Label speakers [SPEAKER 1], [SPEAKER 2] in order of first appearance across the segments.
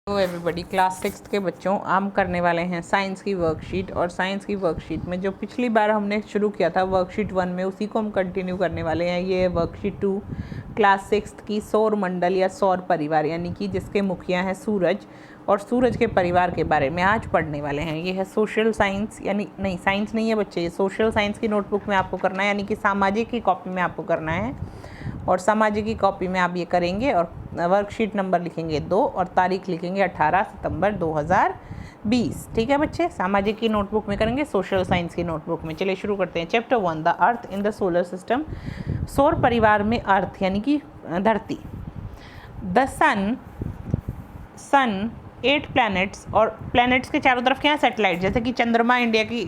[SPEAKER 1] तो everybody class 6 के बच्चों हम करने वाले हैं साइंस की वर्कशीट। और साइंस की वर्कशीट में जो पिछली बार हमने शुरू किया था वर्कशीट 1 में, उसी को हम कंटिन्यू करने वाले हैं। ये वर्कशीट 2 क्लास 6 की सौर मंडल या सौर परिवार, यानी कि जिसके मुखिया हैं सूरज और सूरज के परिवार के बारे में आज पढ़ने वाले हैं। ये है सोशल साइंस, यानी नहीं साइंस नहीं है बच्चे, ये सोशल साइंस की नोटबुक में आपको करना है, यानी कि सामाजिक की कॉपी में आपको करना है। और सामाजिक की कॉपी में आप ये करेंगे और वर्कशीट नंबर लिखेंगे 2 और तारीख लिखेंगे 18 सितंबर 2020। ठीक है बच्चे, सामाजिक की नोटबुक में करेंगे, सोशल साइंस की नोटबुक में। चलिए शुरू करते हैं। Chapter 1, the earth in the solar system. सौर परिवार में अर्थ यानी कि धरती। द सन 8 प्लैनेट्स, और प्लैनेट्स के चारों तरफ क्या है? सैटेलाइट। जैसे कि चंद्रमा इंडिया की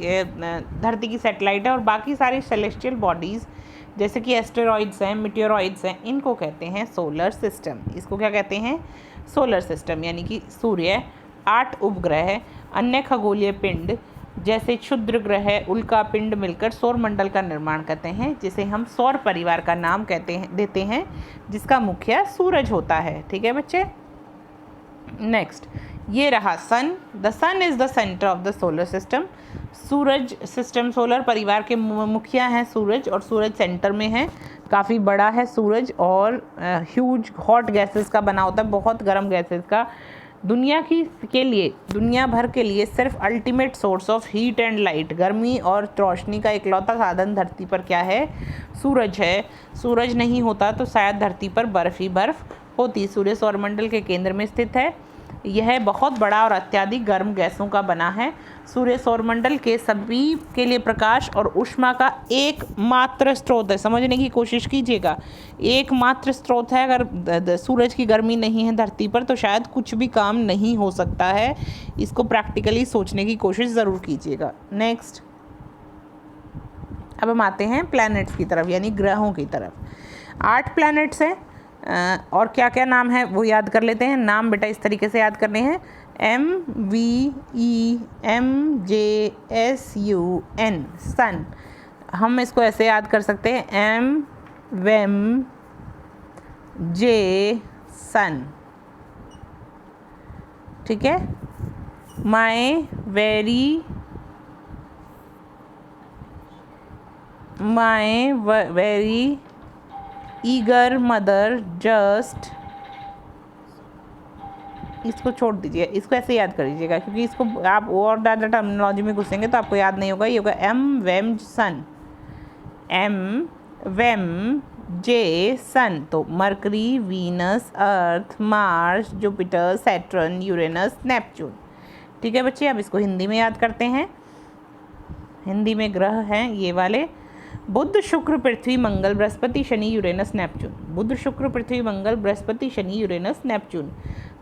[SPEAKER 1] धरती की सैटेलाइट है, और बाकी सारी सेलेस्टियल बॉडीज़ जैसे कि एस्टेरॉइड्स हैं, मिटेरॉइड्स हैं, इनको कहते हैं सोलर सिस्टम। इसको क्या कहते हैं? Solar system. यानी कि सूर्य, 8 उपग्रह, अन्य खगोलीय पिंड जैसे क्षुद्र ग्रह, उल्का पिंड मिलकर सौर मंडल का निर्माण करते हैं, जिसे हम सौर परिवार का नाम देते हैं, जिसका मुखिया सूरज होता है। ठीक है बच्चे। नेक्स्ट, ये रहा sun. The sun is the centre of the solar system. सूरज सिस्टम, सोलर परिवार के मुखिया हैं सूरज, और सूरज सेंटर में है। काफ़ी बड़ा है सूरज, और ह्यूज हॉट गैसेस का बना होता है, बहुत गर्म गैसेस का। दुनिया भर के लिए सिर्फ ultimate source of heat and light, गर्मी और रोशनी का इकलौता साधन धरती पर क्या है? सूरज है। सूरज नहीं होता तो शायद धरती पर बर्फ ही बर्फ होती। सूर्य सौरमंडल के केंद्र में स्थित है। यह बहुत बड़ा और अत्यधिक गर्म गैसों का बना है। सूर्य सौरमंडल के सभी के लिए प्रकाश और ऊष्मा का एकमात्र स्रोत है। समझने की कोशिश कीजिएगा, एकमात्र स्रोत है। अगर सूरज की गर्मी नहीं है धरती पर तो शायद कुछ भी काम नहीं हो सकता है। इसको प्रैक्टिकली सोचने की कोशिश ज़रूर कीजिएगा। नेक्स्ट, अब हम आते हैं प्लैनेट्स की तरफ, यानी ग्रहों की तरफ। 8 प्लैनेट्स हैं, और क्या क्या नाम है वो याद कर लेते हैं। नाम बेटा इस तरीके से याद करने हैं: MVEMJSUN, सन। हम इसको ऐसे याद कर सकते हैं, MVEMJ सन। ठीक है। My very eager mother just, इसको छोड़ दीजिए, इसको ऐसे याद कर लीजिएगा, क्योंकि इसको आप और ज़्यादा टर्मिनोलॉजी में घुसेंगे तो आपको याद नहीं होगा। ये होगा MVEMJ सन, MVEMJ सन। तो Mercury, Venus, Earth, Mars, Jupiter, Saturn, Uranus, Neptune. ठीक है बच्चे, अब इसको हिंदी में याद करते हैं। हिंदी में ग्रह हैं ये वाले: बुध, शुक्र, पृथ्वी, मंगल, बृहस्पति, शनि, यूरेनस, नेपच्यून। बुध, शुक्र, पृथ्वी, मंगल, बृहस्पति, शनि, यूरेनस, नेपच्यून।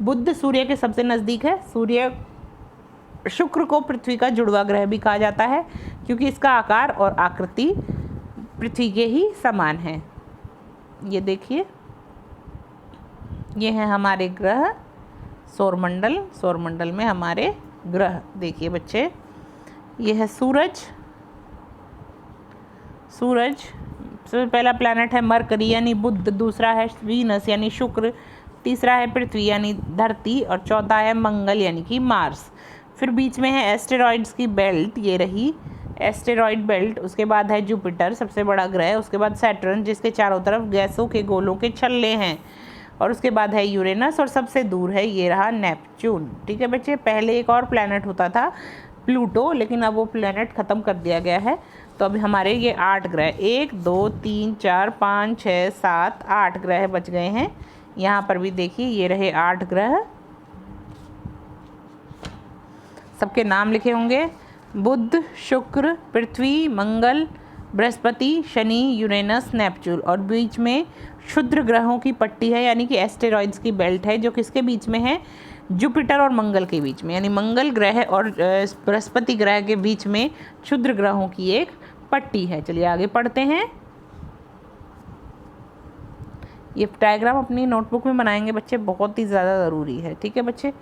[SPEAKER 1] बुध सूर्य के सबसे नज़दीक है। शुक्र को पृथ्वी का जुड़वा ग्रह भी कहा जाता है, क्योंकि इसका आकार और आकृति पृथ्वी के ही समान है। ये देखिए, ये हैं हमारे ग्रह सौरमंडल। सौरमंडल में हमारे ग्रह देखिए बच्चे, ये है सूरज। सबसे पहला प्लैनेट है मरकरी यानी बुध, दूसरा है वीनस यानी शुक्र, तीसरा है पृथ्वी यानी धरती, और चौथा है मंगल यानी कि मार्स। फिर बीच में है एस्टेरॉइड्स की बेल्ट, ये रही एस्टेरॉइड बेल्ट। उसके बाद है जुपिटर, सबसे बड़ा ग्रह। उसके बाद सैटर्न, जिसके चारों तरफ गैसों के गोलों के छल्ले हैं। और उसके बाद है यूरेनस, और सबसे दूर है ये रहा नेपच्यून। ठीक है बच्चे, पहले एक और प्लैनेट होता था प्लूटो, लेकिन अब वो प्लैनेट ख़त्म कर दिया गया है। तो अभी हमारे ये 8 ग्रह, 1 2 3 4 5 6 7 8 ग्रह बच गए हैं। यहाँ पर भी देखिए ये रहे 8 ग्रह, सबके नाम लिखे होंगे: बुध, शुक्र, पृथ्वी, मंगल, बृहस्पति, शनि, यूरेनस, नेपच्यून। और बीच में क्षुद्र ग्रहों की पट्टी है, यानी कि एस्टेरॉइड्स की बेल्ट है, जो किसके बीच में है? जुपिटर और मंगल के बीच में, यानी मंगल ग्रह और बृहस्पति ग्रह के बीच में क्षुद्र ग्रहों की एक पट्टी है। चलिए आगे पढ़ते हैं। ये डायग्राम अपनी नोटबुक में बनाएंगे बच्चे, बहुत ही ज़्यादा ज़रूरी है। ठीक है बच्चे,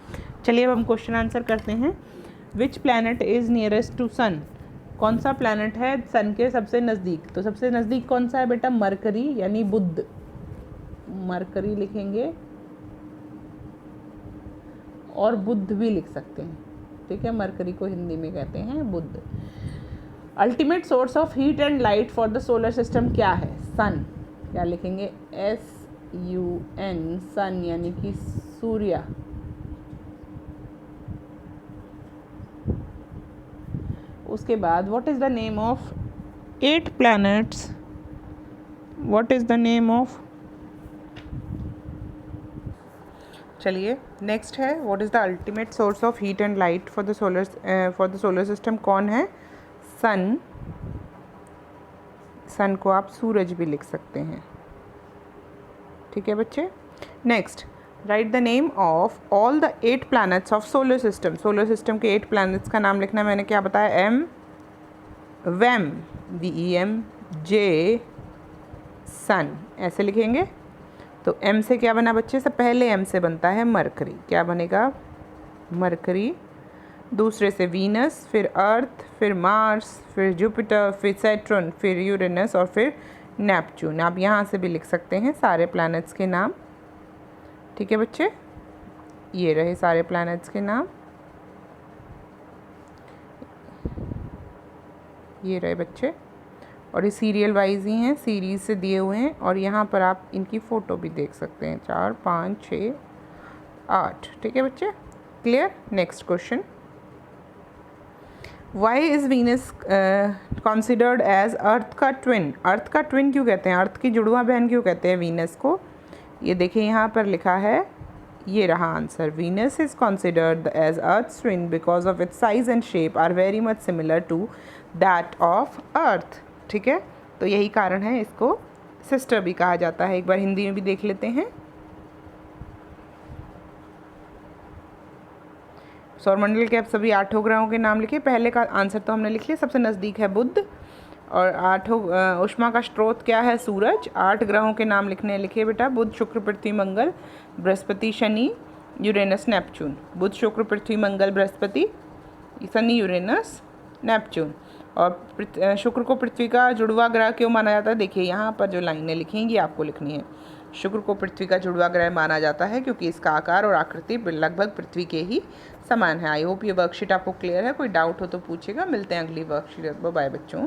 [SPEAKER 1] चलिए अब हम क्वेश्चन आंसर करते हैं। Which planet is nearest to sun? कौन सा प्लैनेट है सन के सबसे नज़दीक? तो सबसे नज़दीक कौन सा है बेटा? मरकरी यानी बुध। मरकरी लिखेंगे। और बुध भी लिख सकते हैं, ठीक है। मरकरी को हिंदी में कहते हैं Budh. Ultimate source of heat and light for the solar system क्या है? सन। क्या लिखेंगे? SUN, सन यानी कि सूर्य। उसके बाद what is the name of 8 planets? What is the name of, चलिए नेक्स्ट है what is the ultimate source of heat and light for the solar system? कौन है? सन। सन को आप सूरज भी लिख सकते हैं, ठीक है बच्चे। Next, right the name of all the 8 planets of solar system. Solar system के 8 प्लैनेट्स का नाम लिखना। मैंने क्या बताया? वेम, VEM, J, सन, ऐसे लिखेंगे। तो M से क्या बना बच्चे? से पहले M से बनता है मरकरी। क्या बनेगा? मरकरी। दूसरे से वीनस, फिर अर्थ, फिर मार्स, फिर जुपिटर, फिर सैटर्न, फिर यूरेनस और फिर नेपच्यून। आप यहाँ से भी लिख सकते हैं सारे प्लैनेट्स के नाम, ठीक है बच्चे। ये रहे सारे प्लैनेट्स के नाम, ये रहे बच्चे। और ये सीरियल वाइज ही हैं, सीरीज से दिए हुए हैं। और यहाँ पर आप इनकी फ़ोटो भी देख सकते हैं, 4, 5, 6, 8, ठीक है बच्चे। Clear? Next question, why is Venus considered as Earth का ट्विन? अर्थ का ट्विन क्यों कहते हैं? अर्थ की जुड़वा बहन क्यों कहते हैं वीनस को? ये देखिए यहाँ पर लिखा है, ये रहा answer. Venus is considered as Earth twin because of its size and shape are very much similar to that of Earth, ठीक है। तो यही कारण है इसको सिस्टर भी कहा जाता है। एक बार हिंदी में भी देख लेते हैं। सौरमंडल के अब सभी 8 ग्रहों के नाम लिखिए। पहले का आंसर तो हमने लिख लिया, सबसे नज़दीक है बुध। और 8 ऊष्मा का स्रोत क्या है? सूरज। 8 ग्रहों के नाम लिखने लिखिए बेटा, बुध, शुक्र, पृथ्वी, मंगल, बृहस्पति, शनि, यूरेनस, नेपच्यून। बुध, शुक्र, पृथ्वी, मंगल, बृहस्पति, शनि, यूरेनस, नेपच्यून। और शुक्र को पृथ्वी का जुड़वा ग्रह क्यों माना जाता है? देखिए यहाँ पर जो लाइनें लिखेंगी आपको लिखनी है। शुक्र को पृथ्वी का जुड़वा ग्रह माना जाता है क्योंकि इसका आकार और आकृति लगभग पृथ्वी के ही समान है। आई होप ये वर्कशीट आपको क्लियर है। कोई डाउट हो तो पूछेगा। मिलते हैं अगली वर्कशीट। बाय बच्चों।